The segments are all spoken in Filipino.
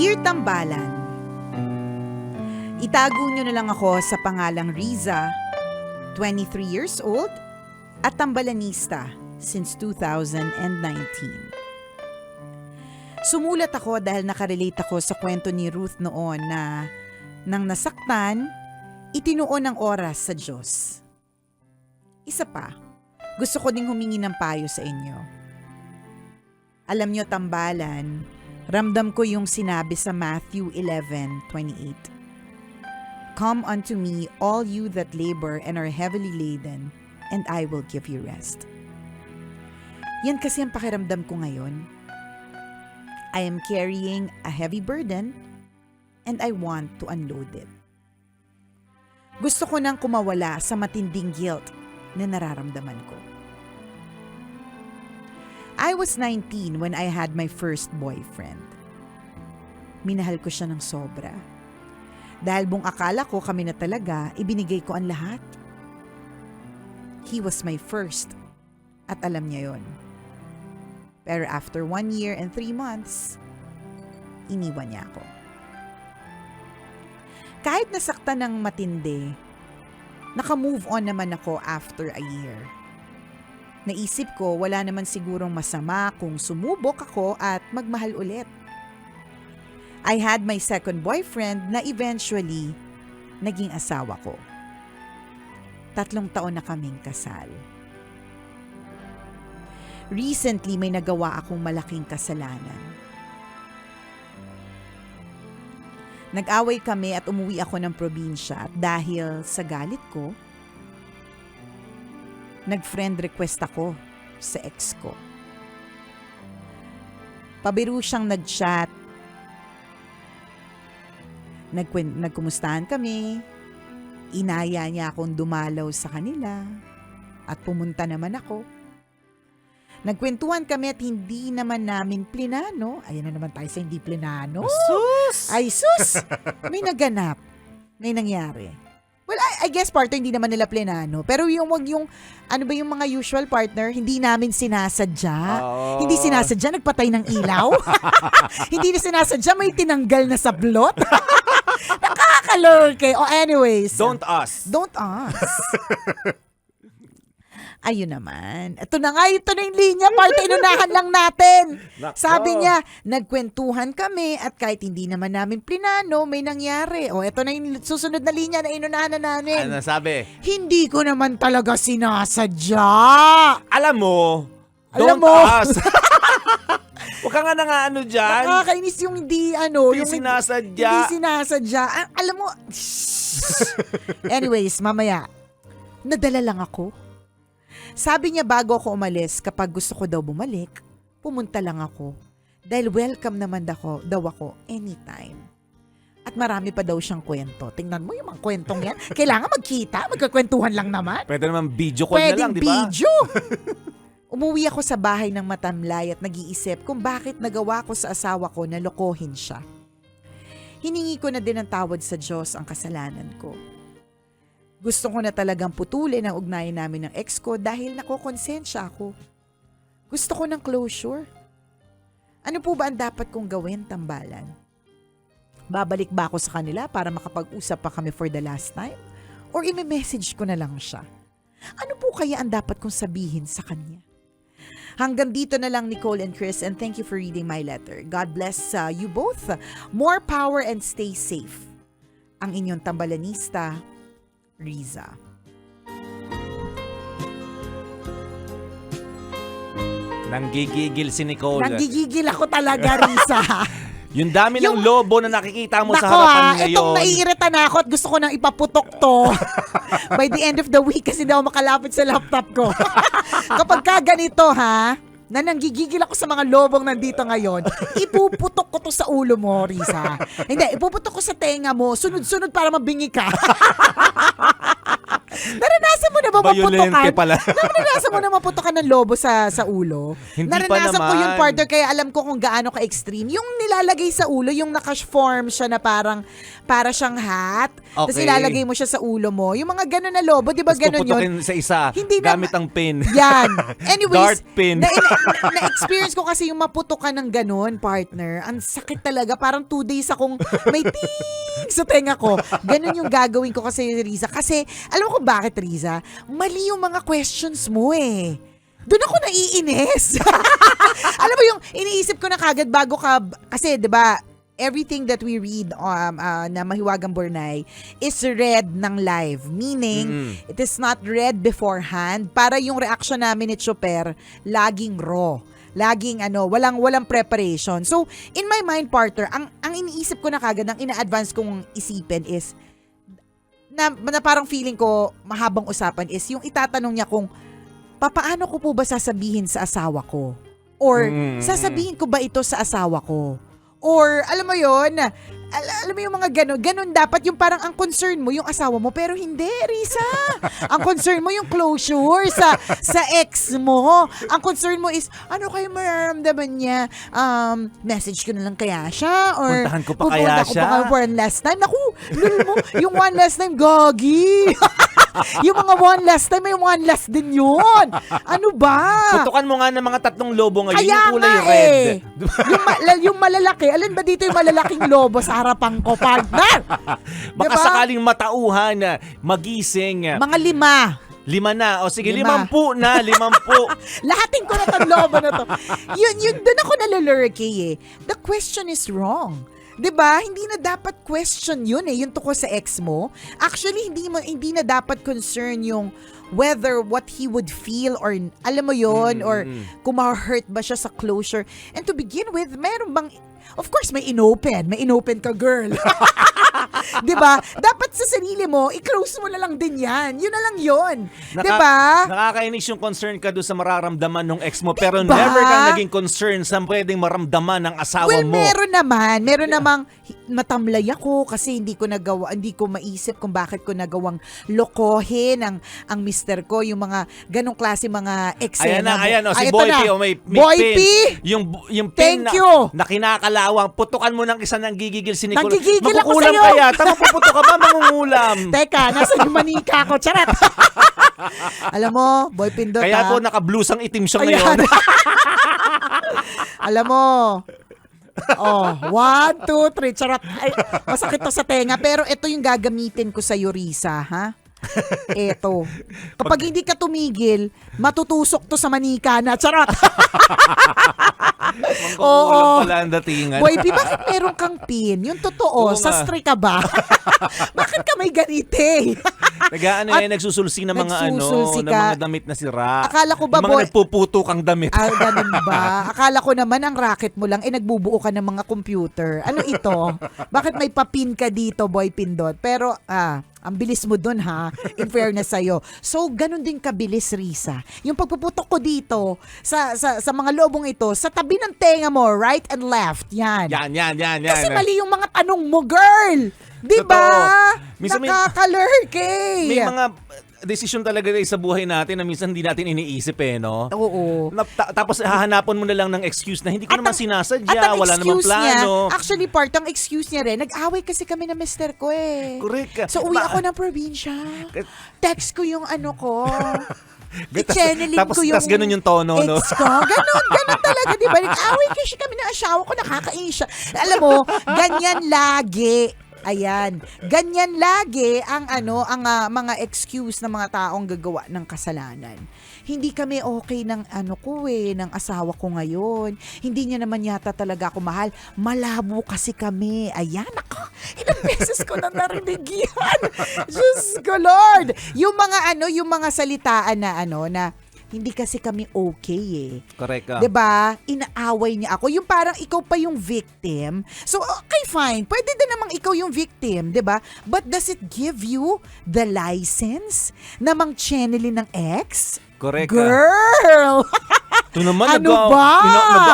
Dear Tambalan, itago nyo na lang ako sa pangalang Riza, 23 years old, at tambalanista since 2019. Sumulat ako dahil nakarelate ako sa kwento ni Ruth noon na nang nasaktan, itinuon ang oras sa Diyos. Isa pa, gusto ko ding humingi ng payo sa inyo. Alam nyo, Tambalan, ramdam ko yung sinabi sa Matthew 11:28. Come unto me, all you that labor and are heavily laden, and I will give you rest. Yan kasi ang pakiramdam ko ngayon. I am carrying a heavy burden, and I want to unload it. Gusto ko nang kumawala sa matinding guilt na nararamdaman ko. I was 19 when I had my first boyfriend. Minahal ko siya ng sobra. Dahil buong akala ko kami na talaga, ibinigay ko ang lahat. He was my first. At alam niya yon. Pero after 1 year and 3 months, iniwan niya ako. Kahit nasaktan ng matindi, naka-move on naman ako after a year. Naisip ko wala naman sigurong masama kung sumubok ako at magmahal ulit. I had my second boyfriend na eventually naging asawa ko. 3 taon na kaming kasal. Recently may nagawa akong malaking kasalanan. Nag-away kami at umuwi ako ng probinsya at dahil sa galit ko, nag-friend request ako sa ex ko. Pabiru siyang nag-chat. Nagkumustahan kami. Inaya niya akong dumalaw sa kanila at pumunta naman ako. Nagkwentuhan kami at hindi naman namin plinano. Ayan na naman tayo sa hindi plinano. Sus! Ay sus! May naganap. May nangyari. Well, I guess partner hindi naman nila plinano. Pero ano ba yung mga usual partner, hindi namin sinasadya. Oh. Hindi sinasadya, nagpatay ng ilaw. Hindi na sinasadya, may tinanggal na sablot. Nakakalurke. Anyways. Don't us. Don't us. Ayun naman. Ito na nga, ito na yung linya. Parte, inunahan lang natin. Sabi niya, nagkwentuhan kami at kahit hindi naman namin plinano, may nangyari. Ito na yung susunod na linya na inunahan na namin. Ano sabi? Hindi ko naman talaga sinasadya. Alam mo, Alam don't mo. us. Huwag ka nga na nga ano dyan. Nakakainis yung hindi Hindi sinasadya. Hindi sinasadya. Alam mo. Anyways, mamaya. Nadala lang ako. Sabi niya bago ako umalis, kapag gusto ko daw bumalik, pumunta lang ako. Dahil welcome naman daw ako anytime. At marami pa daw siyang kwento. Tingnan mo yung mga kwentong yan. Kailangan magkita, magkakwentuhan lang naman. Pwede naman video call na lang, di ba? Pwedeng video. Umuwi ako sa bahay ng matamlay at nag-iisip kung bakit nagawa ko sa asawa ko na lokohin siya. Hiningi ko na din ng tawad sa Diyos ang kasalanan ko. Gusto ko na talagang putulin ang ugnayan namin ng ex ko dahil nakokonsensya ako. Gusto ko ng closure. Ano po ba ang dapat kong gawin, Tambalan? Babalik ba ako sa kanila para makapag-usap pa kami for the last time? Or i-message ko na lang siya? Ano po kaya ang dapat kong sabihin sa kanya? Hanggang dito na lang, Nicole and Chris, and thank you for reading my letter. God bless you both. More power and stay safe. Ang inyong tambalanista, Riza. Nanggigigil si Nicole. Nanggigigil ako talaga, Riza. Yung dami ng lobo na nakikita mo sa Nako harapan ngayon. itong naiirita na ako at gusto ko nang ipaputok to. By the end of the week kasi daw makalapit sa laptop ko. Kapag ka ganito na nanggigigil ako sa mga lobong nandito ngayon, ipuputok ko to sa ulo mo, Riza. Hindi, ipuputok ko sa tenga mo, sunod-sunod para mabingi ka. Naranasan mo na ba Violente maputokan? pala. Naranasan mo na maputokan ng lobo sa ulo? Hindi pa Naranasan ko naman. yung partner kaya alam ko kung gaano ka-extreme. Yung nilalagay sa ulo, yung naka-form siya na para siyang hat. Tapos Okay. ilalagay mo siya sa ulo mo. Yung mga gano'n na lobo, di ba Tapos gano'n yun? puputukin sa isa Hindi gamit ang pin. Yan. Anyways, Dart pin. na-experience ko kasi yung maputukan ng gano'n, partner. Ang sakit talaga. Parang 2 days akong may ting sa tenga ko. Gano'n yung gagawin ko kasi, Riza. Kasi, alam mo kung bakit, Riza? Mali yung mga questions mo eh. Doon ako naiinis. Alam mo yung iniisip ko na kagad bago ka, kasi 'di ba, everything that we read na Mahiwagang Burnay is read ng live. Meaning, it is not read beforehand para yung reaction namin ni Chopper laging raw. Laging walang preparation. So, in my mind, partner, ang iniisip ko na kagad, ang ina-advance kong isipin is na parang feeling ko mahabang usapan is yung itatanong niya kung papaano ko po ba sasabihin sa asawa ko? Or sasabihin ko ba ito sa asawa ko? Or alam mo yon, alam mo yung mga ganun dapat yung parang ang concern mo yung asawa mo, pero hindi, Risa. Ang concern mo yung closure sa ex mo. Ang concern mo is ano kayo mararamdaman niya? Message ko na lang kaya siya, or Puntahan ko pa kaya siya? Pupunta ko pa for one last time. Naku, lul mo, yung one last time, gagi. Yung mga one last time, may one last din yun. Ano ba? Putukan mo nga ng mga 3 lobo ngayon, Kaya yung kulay nga red. yung malalaki, alin ba dito yung malalaking lobo sa harapan ko, partner? Baka Diba? sakaling matauhan, magising. Mga 5. 5 na. O sige, 5. 50 na. 50. Lahatin ko na tong lobo na to. Yun, doon ako nalulurky eh. The question is wrong. 'Di ba? Hindi na dapat question yun eh, yung tungkol sa ex mo. Actually, hindi na dapat concern yung whether what he would feel, or alam mo yun, or kung ma-hurt ba siya sa closure. And to begin with, meron bang, of course, may inopen ka, girl. 'Di ba? Dapat sa sarili mo, i-close mo na lang din 'yan. Yun na lang 'yon. 'Di ba? Nakakainis yung concern ka doon sa mararamdaman ng ex mo, pero Diba? never ka naging concern sa pwedeng maramdaman ng asawa Well, mo. meron namang matamlay ako kasi hindi ko maisip kung bakit ko nagawang lokohin ang mister ko, yung mga ganong klase mga eksena. Ayan na, si Ay, ito Boy na. P, may Boy pin. P! Yung pin Thank you. na kinakalawang, putukan mo ng isa ng gigigil si Nicole. Nanggigigil ako Makukulam sa'yo. kaya? Tama, puputo ka ba? Mangungulam. Teka, nasa yung manika ko. Charat! Alam mo, Boy Pindot, Kaya ha? po naka-blues ang itim siya Ayan. ngayon. Alam mo, 1, 2, 3, charot. Ay, masakit to sa tenga. Pero ito yung gagamitin ko sa Risa, ha? Eto. Kapag hindi ka tumigil, matutusok to sa manika na. Charot! Mangkukulam pala ang datingan. Boy, bakit meron kang pin? Yung totoo, Oo nga. sastre ka ba? Bakit ka may ganite? Nagsusulsi ng mga Nagsusulsi ng ka. mga damit na sira. Akala ko ba, Yung mga boy, nagpuputo kang damit. ganun ba? Akala ko naman ang racket mo lang, nagbubuo ka ng mga computer. Ano ito? Bakit may papin ka dito, Boy Pindot? Pero, ang bilis mo dun, ha? In fairness sa'yo. So, ganun din kabilis, Risa. Yung pagpuputok ko dito sa mga lobong ito, sa tabi ng tenga mo, right and left. Yan. Yan. Kasi mali yung mga tanong mo, girl! Di ba? Totoo. Minsan Nakakalurk eh. May mga desisyon talaga sa buhay natin na minsan hindi natin iniisip no? Oo. Tapos hahanapan mo na lang ng excuse na hindi ko naman At sinasadya, ang wala namang excuse plano. niya, actually part ang excuse niya rin, nag-away kasi kami na mister ko eh. Correct. So uwi ako ng probinsya. Text ko yung ano ko. I-channeling ko yung Tapos ganun yung tono, no? ex ko. Ganun talaga, di ba? Nag-away kasi kami ng asawa ko, nakakainis siya. Alam mo, ganyan lagi. Ayan. Ganyan lagi ang mga excuse ng mga taong gagawa ng kasalanan. Hindi kami okay ng ng asawa ko ngayon. Hindi niya naman yata talaga ako mahal. Malabo kasi kami. Ayan, ako. Ilang beses ko na narinig yan. Diyos ko, Lord. Yung mga salitaan na na hindi kasi kami okay eh. Correct ka. 'Di ba? Inaaway niya ako. Yung parang ikaw pa yung victim. So, okay, fine. Pwede din namang ikaw yung victim, 'di ba? But does it give you the license na mang-channelin ng ex? Correct ka. Girl! Ito naman, Ano ba?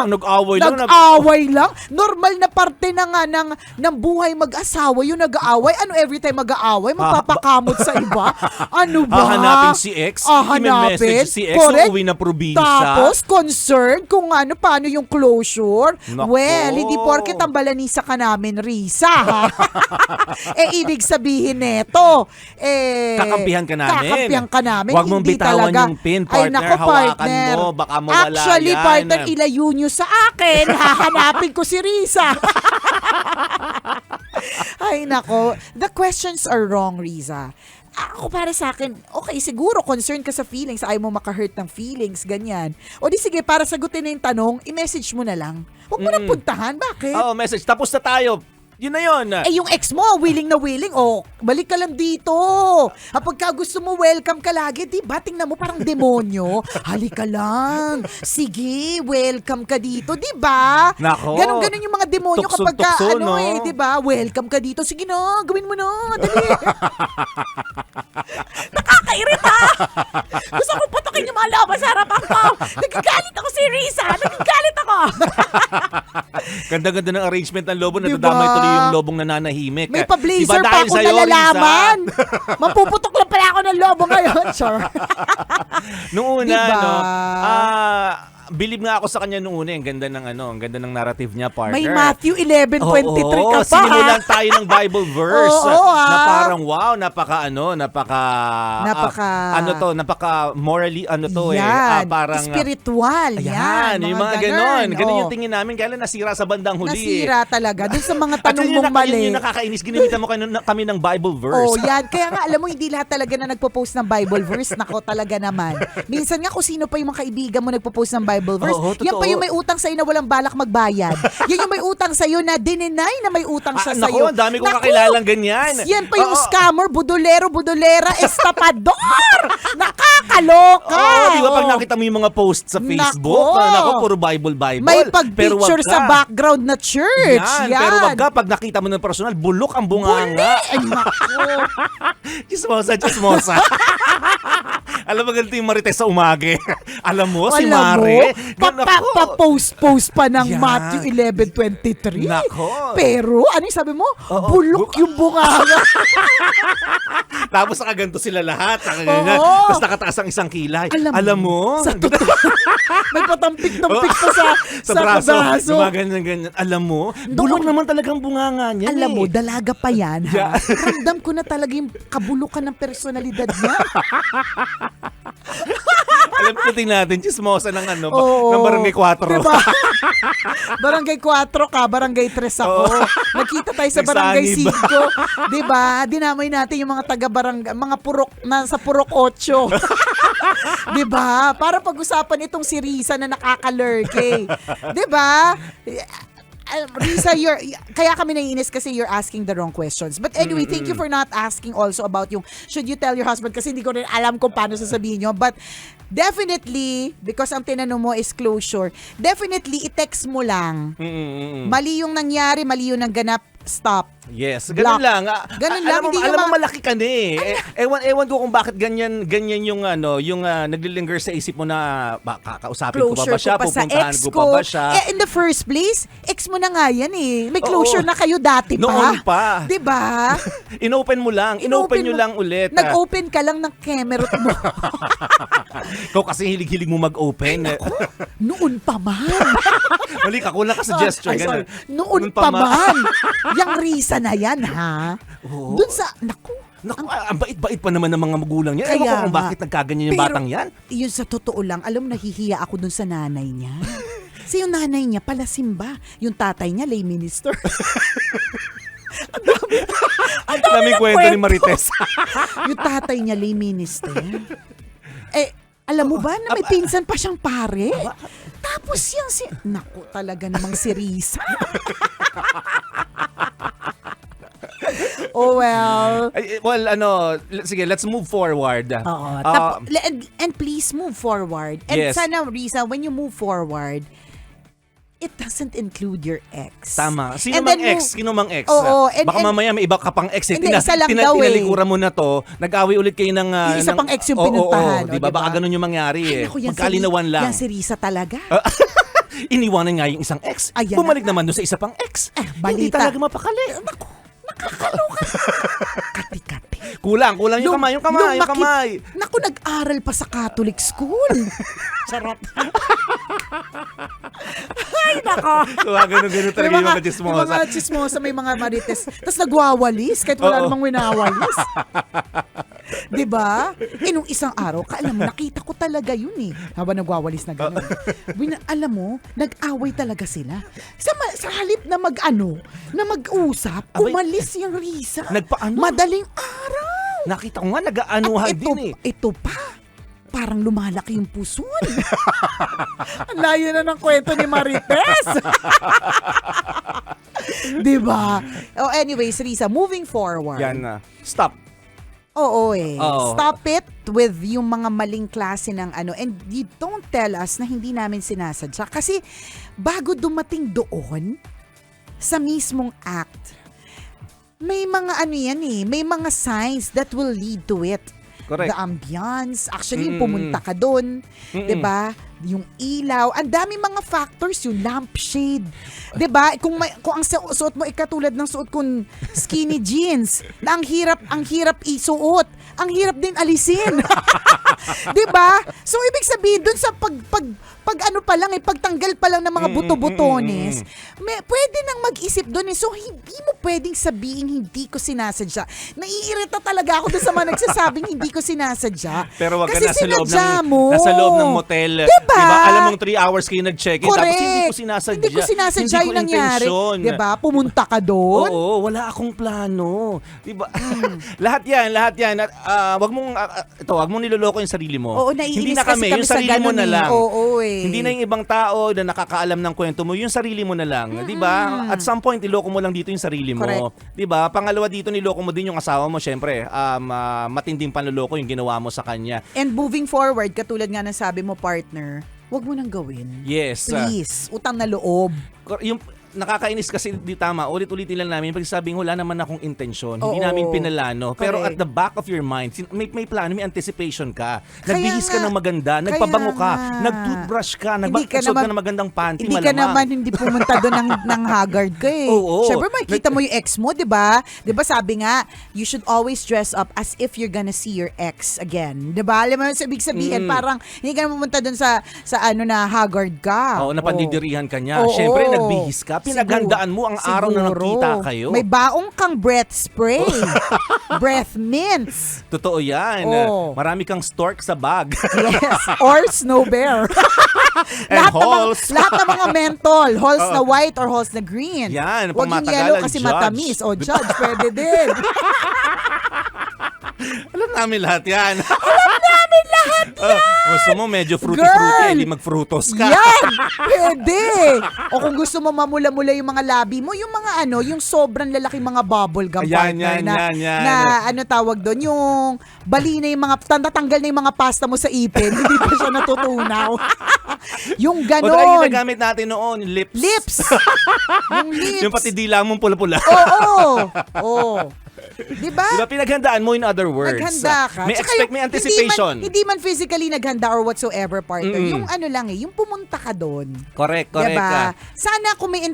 nag-away lang. Nag-away lang? Normal na parte na nga ng buhay mag-asawa yung nag-aaway. Ano every time mag-aaway? Magpapakamot sa iba? Ano ba? Hahanapin si ex, i-message si ex Correct. nung uwi na probinsya. Tapos, concerned kung paano yung closure. Nako. Well, hindi porket ang balanisa ka namin, Risa, ha? Ibig sabihin neto, Kakampihan ka namin. Kakampihan ka namin. Huwag mong Hindi bitawan talaga. yung pin, Ay, partner. nako, Hawakan partner. mo, baka mawala Actually, yan. partner, ilayo nyo sa akin. Hahanapin ko si Risa. Ay, nako. The questions are wrong, Riza. Ako para sa akin, okay, siguro concerned ka sa feelings, ayaw mo maka-hurt ng feelings, ganyan. O di sige, para sagutin na yung tanong, i-message mo na lang. Huwag mo nang puntahan, bakit? Oo, message. Tapos na tayo. Yun na yun. Yung ex mo, willing na willing, balik ka lang dito. Kapag ka gusto mo, welcome ka lagi. Diba? Tingnan mo parang demonyo. Halika lang. Sige, welcome ka dito. Diba? Nako. Ganon yung mga demonyo kapag ka, Tukso, no? diba? Welcome ka dito. Sige na, gawin mo na. Dali. Nakakairita. Gusto ko putukin yung mga lobo sa harapan ko. Nagagalit ako si Risa. Nagagalit ako. Ganda-ganda ng arrangement ng lobo. Diba? Nadadamay tuloy yung lobong nananahimik. May pa-blazer Diba pa dahil ako sa'yo, nalalaman. Risa? Mapuputok lang pala ako ng lobo ngayon. Sure. Nung una, Diba? believe nga ako sa kanya nung una. Ang ganda ng narrative niya, partner. May Matthew 11:23 ka pa. Sinimulan tayo ng Bible verse Oo, na parang wow, napaka morally Yan. parang Spiritual. ayan, Yan. yung mga ganon. Ganon Oo. yung tingin namin. Kaya lang nasira sa bandang huli. Nasira talaga. Doon sa mga At tanong yun mong mali. Yun yung nakakainis. Ginamitan mo kami ng Bible verse. Oh, yan. Kaya nga, alam mo, hindi lahat talaga na nagpo-post ng Bible verse. Nako, talaga naman. Minsan nga, kung sino pa yung mga kaibigan mo nagpo-post ng Bible verse, Oo, yan totoo. pa yung may utang sa'yo na walang balak magbayad. Yan yung may utang sa'yo na dininay na may utang siya Naku, sa'yo. ang dami kong Naku, kakilalang ganyan. Yan pa yung Oo. scammer, budolera, estapador. Nakakaloka. Oh, di ba pag Oo. nakita mo yung mga post sa Facebook, Nako. nako, puro Bible. May Pero pag-picture wag sa ka. background na church. Yan, Yan. pero wag ka, pag nakita mo ng personal, bulok ang Buli. bunganga. Ay, nako. Chismosa. Alam mo, ganito yung Marites sa umaga. Alam mo, si Alam Mare. mo, pa-post pa ng Yan. Matthew 11:23. Nako. Pero, ano yung sabi mo? Oo. Bulok yung bunganga. Tapos nakaganto sila lahat. Oo. Tapos nakataas ang isang kilay. Alam mo? Sa totoo. May patampik-tampik pa sa braso. Ganyan. Alam mo, bulok naman talagang bunganga niya. Alam mo, dalaga pa yan, Yeah. ha? Ramdam ko na talaga yung kabulukan ng personalidad niya. Alam ko natin, chismosa ng Oo. ng Barangay 4. Diba? Barangay 4 ka, Barangay 3 ako. Oo. Nagkita tayo sa Barangay Nagsanib. 5. Diba? Dinamay natin yung mga taga-barangay, mga purok na sa purok 8. Diba? Para pag-usapan itong si Risa na nakaka-lurky. Diba? Risa, kaya kami naiinis kasi you're asking the wrong questions. But anyway, thank you for not asking also about yung should you tell your husband kasi hindi ko rin alam kung paano sasabihin nyo. But definitely, because ang tinanong mo is closure, definitely i-text mo lang. Mali yung nangyari, mali yung nangganap, stop. Yes, Block. ganun lang. Ganun lang, hindi Alam yung mo malaki ka na eh. Ewan ko kung bakit ganyan yung naglilinger sa isip mo na kakausapin ko pa ba Closure siya, ko pa sa pupuntahan ex ko ko. pa ba siya. In the first place, ex mo na nga yan eh. May closure Oo. na kayo dati pa. Noon pa. Diba? Inopen mo lang. Inopen nyo mo- lang ulit. Nag-open ka lang ng kemerot mo. Ikaw kasi hilig-hilig mo mag-open. Noon pa man. Mali ka, kulang ka sa gesture. Ay, sorry. Ganun. Noon pa man. Yang Risa na yan, ha? Oo. Doon sa, naku. Naku, ang bait-bait pa naman ng mga magulang niya. Ewan ko Kaya kung nga. bakit nagkaganyan yung Pero, batang yan. Yun sa totoo lang, alam mo, nahihiya ako dun sa nanay niya. Kasi yung nanay niya, pala simba. Yung tatay niya, lay minister. Ang daming kwento ni Marites. Yung tatay niya, lay minister. Alam mo ba na may pinsan pa siyang pare? Tapos yung naku, talaga namang si Risa. Oh well. Sige, let's move forward. Oo. And please move forward. And Yes. sana, Risa, when you move forward, it doesn't include your ex. Tama. Sino And mang then ex? Sino mang ex? Oo, Baka mamaya may iba ka pang ex. Hindi, isa lang daw eh. Tinalikuran mo na to. Nag-away ulit kayo ng... Yung isa pang ex yung pinuntahan. Diba? Baka ganun yung mangyari eh. Naku, yan Magkalinawan lang. Yan si Risa talaga. Iniwanan nga yung isang ex. Ayan Bumalik na. naman doon sa isa pang ex. Hindi balita. talaga mapakali. Naku, nakakaloka. Kati-kati. Kulang yung kamay. Naku, nag-aral pa sa Catholic school. Charot. Ay, nako. Ganun talaga yung mga chismosa. Yung mga chismosa, may mga marites. Tapos nagwawalis, kahit wala namang winawalis. Diba? Nung isang araw, alam mo, nakita ko talaga yun eh. Habang nagwawalis na gano'n. Alam mo, nag-away talaga sila. Sa halip na na mag-usap, Abay, umalis yung Risa. Nagpaano? Madaling araw. Nakita ko nga, nag-aanuhan din eh. Ito pa. Parang lumalaki yung puson. Ang layo na ng kwento ni Marites. Diba? Oh, anyways, Risa, moving forward. Yan na. Stop. Oo eh. Oo. Stop it with yung mga maling klase ng and you don't tell us na hindi namin sinasadya. Kasi bago dumating doon, sa mismong act, may mga yan eh, may mga signs that will lead to it. Correct. The ambience, actually yung pumunta ka doon, 'di ba? Yung ilaw, ang daming mga factors, yung lampshade. 'Di ba? Kung ang suot mo katulad ng suot kong skinny jeans, na ang hirap isuot, ang hirap din alisin. 'Di ba? So ibig sabihin doon sa pagtanggal pa lang ng mga buto-butones, pwede nang mag-isip doon eh. So hindi mo pwedeng sabihin hindi ko sinasadya. Naiirita talaga ako doon sa mga nagsasabing hindi ko sinasadya. Pero wag ka kasi nasa loob ng motel. Diba? Alam mong 3 hours kayo nag-check-in. Correct. Tapos hindi ko sinasadya. Hindi ko sinasadya yung nangyari. Intensyon. Diba? Pumunta ka doon. Oo, wala akong plano. Diba? lahat yan. At wag mong niloloko yung sarili mo. Oo, naiinis hindi na kasi kami, kami yung sa sarili mo ganun na eh. lang. Oo eh. Hindi na yung ibang tao na nakakaalam ng kwento mo, yung sarili mo na lang. Diba? At some point, iloko mo lang dito yung sarili mo. Correct. Diba? Pangalawa dito, niloko mo din yung asawa mo. Siyempre, matinding panloloko yung ginawa mo sa kanya. And moving forward, katulad nga ng sabi mo, partner, wag mo nang gawin. Yes. Please, utang na loob. Yung nakakainis kasi di tama, ulit-ulitin lang namin pag sabing wala naman akong intensyon, hindi Oo. namin pinalano. Pero Correct. at the back of your mind, may plano, may anticipation ka. Kaya Nagbihis ka nga. ng maganda, Kaya nagpabango ka, nga. nag-toothbrush ka, Hindi ka nagsuot ka naman- ng magandang panty, Hindi ka malamang. naman hindi pumunta doon ng haggard ka eh. Oo. Siyempre makikita mo yung ex mo, di ba? Di ba sabi nga, you should always dress up as if you're gonna see your ex again. Di ba? Alam mo, ibig sabihin, parang hindi ka na pumunta doon sa na haggard ka. Oo, napandidirihan ka niya. Oo. Siyempre, nagbihis ka. Pinaghandaan mo ang araw na nakita kayo. May baong kang breath spray. Breath mints. Totoo yan. Oo. Marami kang stork sa bag. Yes. Or snow bear. And halls. Lahat ng mga mentol. Halls na white or halls na green. Yan, Huwag yung pangmatagalan, yellow kasi judge. matamis. O judge, pwede din. Alam namin lahat yan. Gusto mo medyo fruity-fruity, hindi mag-frutos ka. Yan! Pwede! O kung gusto mo mamula-mula yung mga labi mo, yung mga yung sobrang lalaking mga bubble gum partner Yan. na tawag doon, yung bali na yung mga, tatanggal na yung mga pasta mo sa ipin, hindi pa siya natutunaw. Yung O tayo ganon. ginagamit natin noon, lips. Lips! Yung lips. Yung pati dila mong pula-pula. Oo. Diba? Diba pinaghandaan mo in other words? Naghanda ka. May Tsaka expect, may anticipation. Hindi man physically naghanda or whatsoever, partner. Mm-mm. Yung lang yung pumunta ka doon. Correct Diba? ka. Sana kung may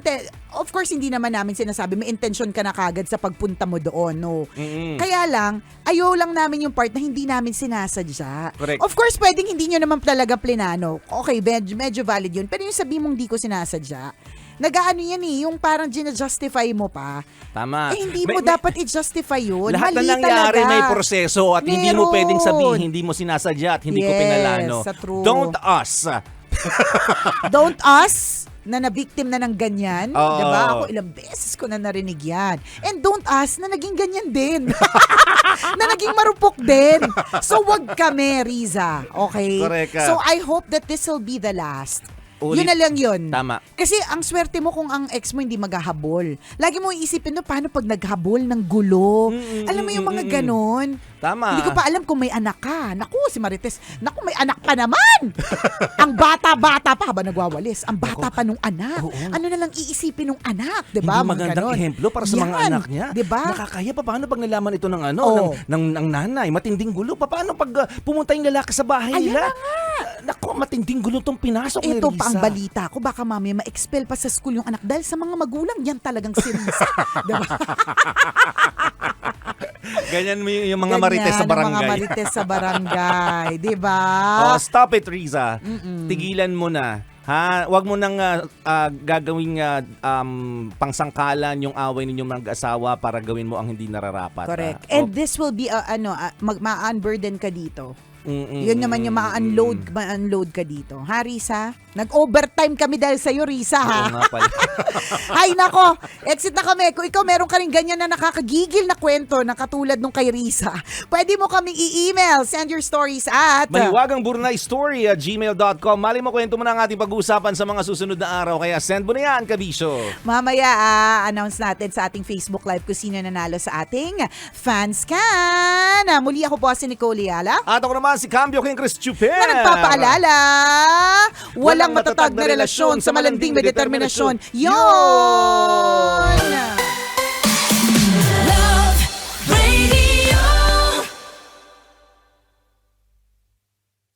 of course, hindi naman namin sinasabi, may intention ka na kagad sa pagpunta mo doon, no? Mm-mm. Kaya lang, ayaw lang namin yung part na hindi namin sinasadya. Correct. Of course, pwedeng hindi nyo naman talaga plinano. Okay, medyo valid yun. Pero yung sabi mong hindi ko sinasadya, nag-aano yan eh, yung parang gina-justify mo pa. Tama. Hindi mo dapat i-justify yun. Lahat Mali na nangyari talaga. may proseso at hindi mo Meron. pwedeng sabihin hindi mo sinasadya at hindi ko pinalano. sa true. Don't us. Don't us na na-victim na ng ganyan. Oo. Diba? Ako ilang beses ko na narinig yan. And don't us na naging ganyan din. Na naging marupok din. So wag kami, Riza. Okay? Correct ka. So I hope that this will be the last. Yun na lang yun. Tama. Kasi ang swerte mo kung ang ex mo hindi maghahabol. Lagi mo iisipin no, paano pag naghabol ng gulo? Alam mo yung mga ganon? Tama. Hindi ko pa alam kung may anak ka. Naku, si Marites. Naku, may anak pa naman! Ang bata-bata pa habang nagwawalis. Ang bata pa nung anak. Oo. Ano na lang iisipin nung anak, 'di ba? Hindi magandang ehemplo para sa mga anak niya. 'Di ba? Nakakaya pa paano pag nalaman ito ng Oo. ng nanay, matinding gulo. Paano pag pumunta yung lalaki sa bahay Ayan nila? na nga. Naku, matinding gulo tong pinasok ni Risa. Ito pa ang balita ko. Baka mamaya ma-expel pa sa school yung anak dahil sa mga magulang. Yan talagang si Risa. Diba? Ganyan mo yung mga marites sa barangay. Mga marites sa barangay. Diba? Oh, stop it, Riza. Tigilan mo na. Ha, wag mo nang gagawing pangsangkalan yung away ninyong mag-asawa para gawin mo ang hindi nararapat. Correct. Ah. And this will be ma-unburden ka dito. Mm-mm. Yun naman yung ma-unload ka dito. Ha, Risa? Nag-overtime kami dahil sa'yo, Risa, ha? Oo nga pala. Ay, nako. Exit na kami. Kung ikaw meron ka rin ganyan na nakakagigil na kwento na katulad nung kay Risa, pwede mo kaming i-email. Send your stories at mahiwagangburnaystory@gmail.com. Mali mo kwento mo na ang ating pag-uusapan sa mga susunod na araw. Kaya send mo na yan, Kabisyo. mamaya announce natin sa ating Facebook Live kung sino nanalo sa ating Fans Can. Muli ako po si Nicole Yala. At ako naman si Cambio King Chris Chuper. Na nagpapaalala, walang matatag na relasyon sa malanding may determinasyon. Yon!